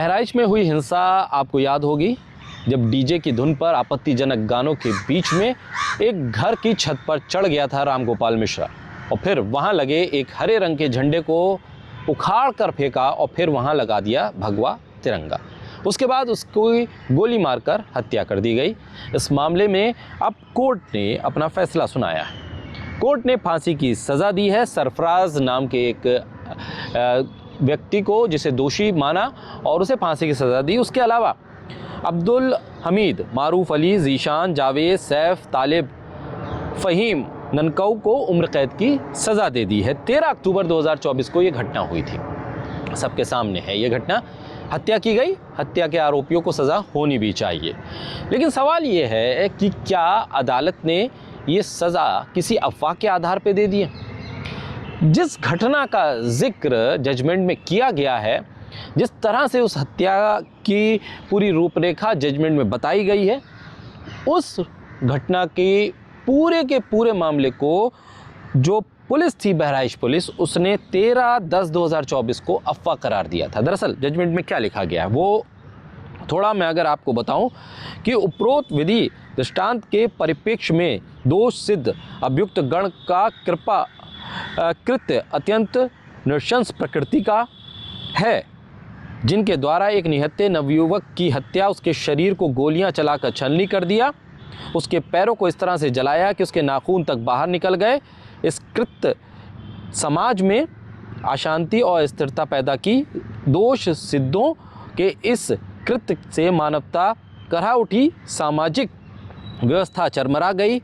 बहराइच में हुई हिंसा आपको याद होगी, जब डीजे की धुन पर आपत्तिजनक गानों के बीच में एक घर की छत पर चढ़ गया था राम गोपाल मिश्रा और फिर वहां लगे एक हरे रंग के झंडे को उखाड़ कर फेंका और फिर वहां लगा दिया भगवा तिरंगा। उसके बाद उसको गोली मारकर हत्या कर दी गई। इस मामले में अब कोर्ट ने अपना फैसला सुनाया है। कोर्ट ने फांसी की सज़ा दी है सरफराज नाम के एक व्यक्ति को, जिसे दोषी माना और उसे फांसी की सज़ा दी। उसके अलावा अब्दुल हमीद, मारूफ अली, जीशान, जावेद, सैफ, तालिब, फ़हीम, ननकऊ को उम्र कैद की सज़ा दे दी है। 13 अक्टूबर 2024 को ये घटना हुई थी, सबके सामने है ये घटना। हत्या की गई, हत्या के आरोपियों को सज़ा होनी भी चाहिए। लेकिन सवाल ये है कि क्या अदालत ने ये सज़ा किसी अफवाह के आधार पर दे दी है? जिस घटना का जिक्र जजमेंट में किया गया है, जिस तरह से उस हत्या की पूरी रूपरेखा जजमेंट में बताई गई है, उस घटना के पूरे मामले को जो पुलिस थी, बहराइच पुलिस, उसने 13/10/2024 को अफवाह करार दिया था। दरअसल जजमेंट में क्या लिखा गया है वो थोड़ा मैं अगर आपको बताऊं कि उपरोक्त विधि दृष्टांत के परिप्रेक्ष्य में दोष सिद्ध अभियुक्त गण का कृत्य अत्यंत नृशंस प्रकृति का है, जिनके द्वारा एक निहत्थे नवयुवक की हत्या, उसके शरीर को गोलियां चलाकर छलनी कर दिया, उसके पैरों को इस तरह से जलाया कि उसके नाखून तक बाहर निकल गए। इस कृत्य समाज में अशांति और अस्थिरता पैदा की। दोष सिद्धों के इस कृत्य से मानवता करहा उठी, सामाजिक व्यवस्था चरमरा गई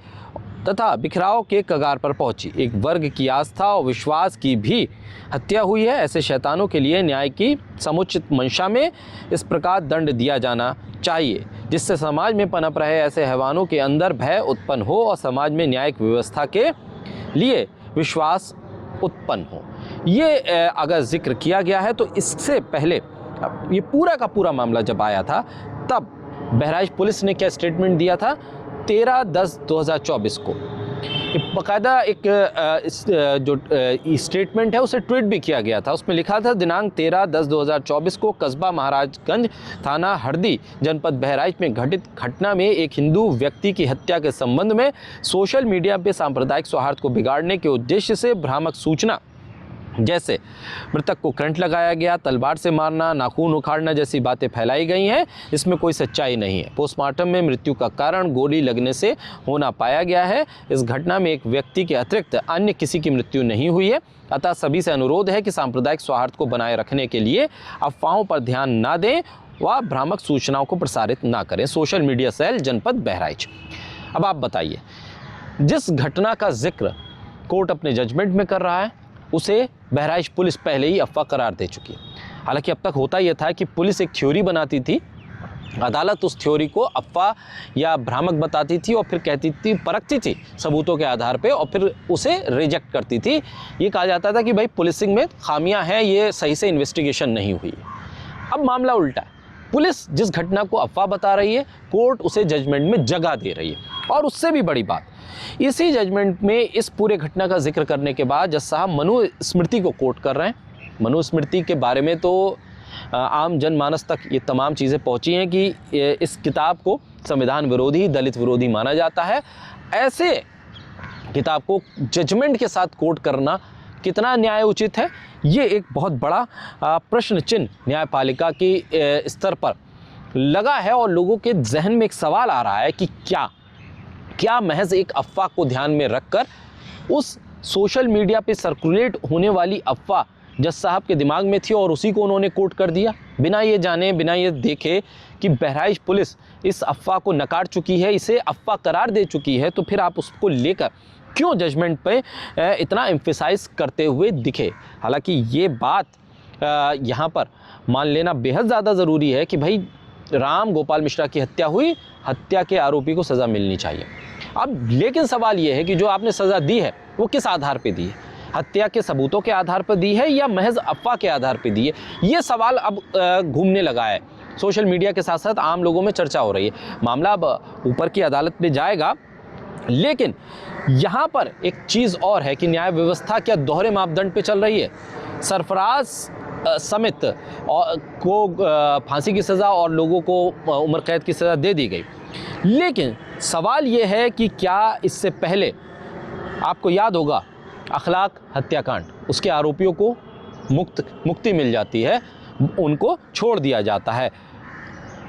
तथा बिखराव के कगार पर पहुंची। एक वर्ग की आस्था और विश्वास की भी हत्या हुई है। ऐसे शैतानों के लिए न्याय की समुचित मंशा में इस प्रकार दंड दिया जाना चाहिए, जिससे समाज में पनप रहे ऐसे हैवानों के अंदर भय उत्पन्न हो और समाज में न्यायिक व्यवस्था के लिए विश्वास उत्पन्न हो। ये अगर जिक्र किया गया है तो इससे पहले ये पूरा का पूरा मामला जब आया था, तब बहराइच पुलिस ने क्या स्टेटमेंट दिया था? 13/10/2024 को बाकायदा एक जो स्टेटमेंट है उसे ट्वीट भी किया गया था। उसमें लिखा था, दिनांक 13/10/2024 को कस्बा महाराजगंज, थाना हरदी, जनपद बहराइच में घटित घटना में एक हिंदू व्यक्ति की हत्या के संबंध में सोशल मीडिया पे सांप्रदायिक सौहार्द को बिगाड़ने के उद्देश्य से भ्रामक सूचना जैसे मृतक को करंट लगाया गया, तलवार से मारना, नाखून उखाड़ना जैसी बातें फैलाई गई हैं। इसमें कोई सच्चाई नहीं है। पोस्टमार्टम में मृत्यु का कारण गोली लगने से होना पाया गया है। इस घटना में एक व्यक्ति के अतिरिक्त अन्य किसी की मृत्यु नहीं हुई है। अतः सभी से अनुरोध है कि सांप्रदायिक सौहार्द को बनाए रखने के लिए अफवाहों पर ध्यान ना दें व भ्रामक सूचनाओं को प्रसारित ना करें। सोशल मीडिया सेल, जनपद बहराइच। अब आप बताइए, जिस घटना का जिक्र कोर्ट अपने जजमेंट में कर रहा है उसे बहराइच पुलिस पहले ही अफवाह करार दे चुकी है। हालांकि अब तक होता यह था कि पुलिस एक थ्योरी बनाती थी, अदालत उस थ्योरी को अफवाह या भ्रामक बताती थी और फिर कहती थी, परखती थी सबूतों के आधार पे और फिर उसे रिजेक्ट करती थी। ये कहा जाता था कि भाई पुलिसिंग में खामियां हैं, ये सही से इन्वेस्टिगेशन नहीं हुई। अब मामला उल्टा है, पुलिस जिस घटना को अफवाह बता रही है, कोर्ट उसे जजमेंट में जगह दे रही है। और उससे भी बड़ी बात, इसी जजमेंट में इस पूरे घटना का जिक्र करने के बाद जज साहब मनुस्मृति को कोट कर रहे हैं। मनुस्मृति के बारे में तो आम जनमानस तक ये तमाम चीज़ें पहुंची हैं कि इस किताब को संविधान विरोधी, दलित विरोधी माना जाता है। ऐसे किताब को जजमेंट के साथ कोट करना कितना न्याय उचित है, ये एक बहुत बड़ा प्रश्न चिन्ह न्यायपालिका के स्तर पर लगा है और लोगों के जहन में एक सवाल आ रहा है कि क्या महज एक अफवाह को ध्यान में रखकर उस सोशल मीडिया पे सर्कुलेट होने वाली अफवाह जज साहब के दिमाग में थी और उसी को उन्होंने कोट कर दिया, बिना ये जाने, बिना ये देखे कि बहराइच पुलिस इस अफवाह को नकार चुकी है, इसे अफवाह करार दे चुकी है, तो फिर आप उसको लेकर क्यों जजमेंट पे इतना एम्फेसाइज करते हुए दिखे? हालांकि ये बात यहाँ पर मान लेना बेहद ज़्यादा ज़रूरी है कि भाई राम गोपाल मिश्रा की हत्या हुई, हत्या के आरोपी को सज़ा मिलनी चाहिए। अब लेकिन सवाल ये है कि जो आपने सज़ा दी है वो किस आधार पे दी है? हत्या के सबूतों के आधार पर दी है या महज अफवाह के आधार पर दी है? ये सवाल अब घूमने लगा है, सोशल मीडिया के साथ साथ आम लोगों में चर्चा हो रही है। मामला अब ऊपर की अदालत में जाएगा, लेकिन यहाँ पर एक चीज़ और है कि न्याय व्यवस्था क्या दोहरे मापदंड पे चल रही है? सरफराज समेत को फांसी की सज़ा और लोगों को उम्र कैद की सज़ा दे दी गई। लेकिन सवाल ये है कि क्या इससे पहले, आपको याद होगा अखलाक हत्याकांड, उसके आरोपियों को मुक्ति मिल जाती है, उनको छोड़ दिया जाता है,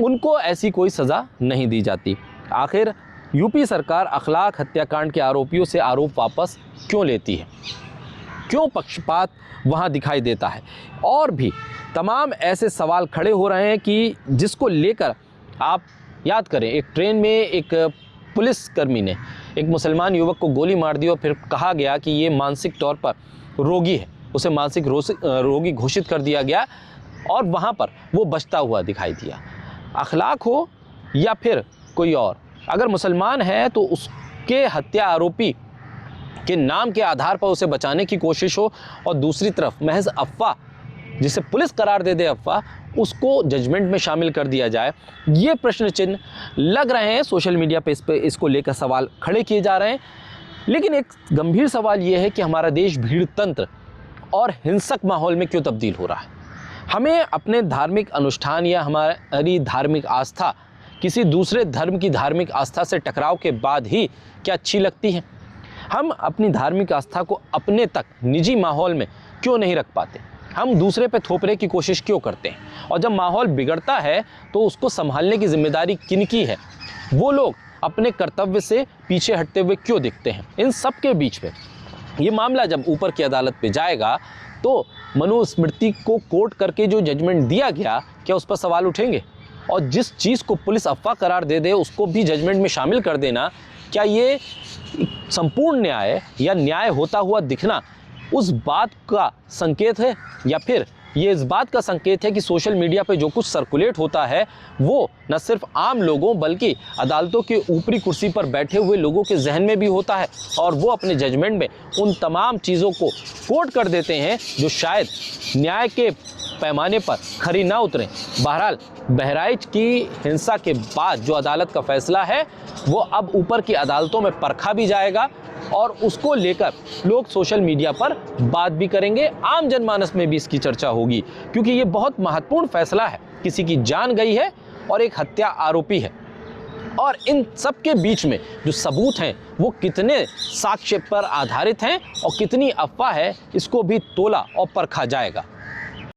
उनको ऐसी कोई सज़ा नहीं दी जाती। आखिर यूपी सरकार अखलाक हत्याकांड के आरोपियों से आरोप वापस क्यों लेती है? क्यों पक्षपात वहाँ दिखाई देता है? और भी तमाम ऐसे सवाल खड़े हो रहे हैं कि जिसको लेकर आप याद करें, एक ट्रेन में एक पुलिसकर्मी ने एक मुसलमान युवक को गोली मार दी और फिर कहा गया कि ये मानसिक तौर पर रोगी है, उसे मानसिक रोगी घोषित कर दिया गया और वहाँ पर वो बचता हुआ दिखाई दिया। अखलाक हो या फिर कोई और, अगर मुसलमान है तो उसके हत्या आरोपी के नाम के आधार पर उसे बचाने की कोशिश हो, और दूसरी तरफ महज अफवाह, जिसे पुलिस करार दे अफवाह, उसको जजमेंट में शामिल कर दिया जाए। ये प्रश्न चिन्ह लग रहे हैं सोशल मीडिया पे, इसको लेकर सवाल खड़े किए जा रहे हैं। लेकिन एक गंभीर सवाल ये है कि हमारा देश भीड़तंत्र और हिंसक माहौल में क्यों तब्दील हो रहा है? हमें अपने धार्मिक अनुष्ठान या हमारी धार्मिक आस्था किसी दूसरे धर्म की धार्मिक आस्था से टकराव के बाद ही क्या अच्छी लगती है? हम अपनी धार्मिक आस्था को अपने तक निजी माहौल में क्यों नहीं रख पाते? हम दूसरे पे थोपने की कोशिश क्यों करते हैं? और जब माहौल बिगड़ता है तो उसको संभालने की जिम्मेदारी किनकी है? वो लोग अपने कर्तव्य से पीछे हटते हुए क्यों दिखते हैं? इन सब के बीच में ये मामला जब ऊपर की अदालत पे जाएगा तो मनुस्मृति को कोट करके जो जजमेंट दिया गया, क्या उस पर सवाल उठेंगे? और जिस चीज़ को पुलिस अफवाह करार दे दे उसको भी जजमेंट में शामिल कर देना, क्या ये संपूर्ण न्याय या न्याय होता हुआ दिखना उस बात का संकेत है, या फिर ये इस बात का संकेत है कि सोशल मीडिया पे जो कुछ सर्कुलेट होता है वो न सिर्फ आम लोगों बल्कि अदालतों के ऊपरी कुर्सी पर बैठे हुए लोगों के जहन में भी होता है, और वो अपने जजमेंट में उन तमाम चीज़ों को कोट कर देते हैं जो शायद न्याय के पैमाने पर खरी ना उतरें। बहरहाल बहराइच की हिंसा के बाद जो अदालत का फैसला है वो अब ऊपर की अदालतों में परखा भी जाएगा, और उसको लेकर लोग सोशल मीडिया पर बात भी करेंगे, आम जनमानस में भी इसकी चर्चा होगी, क्योंकि ये बहुत महत्वपूर्ण फैसला है। किसी की जान गई है और एक हत्या आरोपी है, और इन सब के बीच में जो सबूत हैं वो कितने साक्ष्य पर आधारित हैं और कितनी अफवाह है, इसको भी तोला और परखा जाएगा।